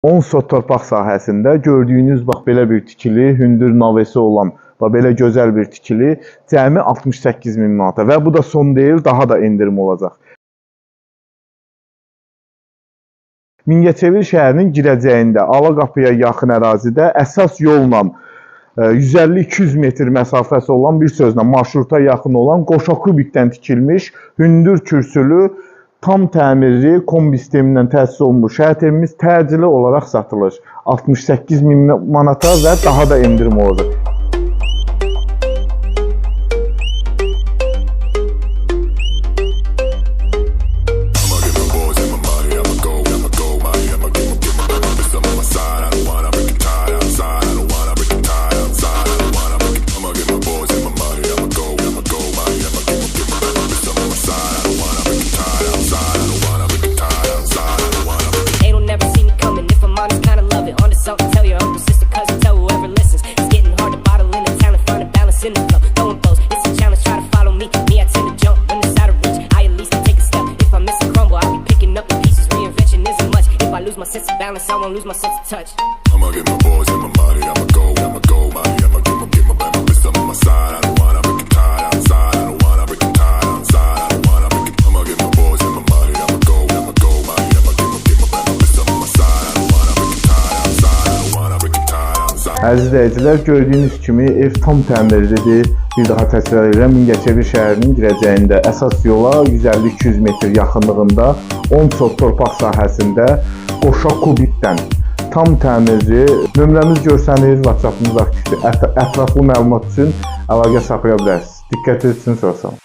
10 sot torpaq sahəsində gördüyünüz bax belə bir tikili, hündür navesi olan və belə gözəl bir tikili cəmi 68 min manata və bu da son deyil, daha da endirim olacaq. Mingəçevir şəhərinin girəcəyində, Alaqapıya yaxın ərazidə əsas yolla 150-200 metr məsafəsi olan bir sözlə marşruta yaxın olan qoşa kubikdən tikilmiş, hündür kürsülü, tam təmirli kombi sistemindən təsis olunmuş şəhərimiz təcili olaraq satılır. 68 min manata və daha da endirim olacaq. My sense of balance, I won't lose my sense of touch. I'ma get my boys and my money, I'ma go, money, I'ma get my wrist on my side. I don't wanna break it tight outside, I don't wanna break it tight outside, I don't wanna break it. I'ma get my boys and my money, I'ma go, money, I'ma get my wrist on my side. I don't wanna break it tight outside, I don't wanna break it tight outside. Əziz izləyicilər, gördüyünüz kimi ev tam təmirlidir. Bir daha təkrar edirəm, Mingəçevir şəhərinin girəcəyində əsas yola 150-200 metr yaxınlığında 10 sot torpaq sahəsində qoşa kubikdən tam təmirli. Nömrəmiz görsənir, WhatsApp-ımız aktivdir. Ətraflı məlumat üçün əlaqə saxlaya bilərsiniz. Diqqət edin, soruşun.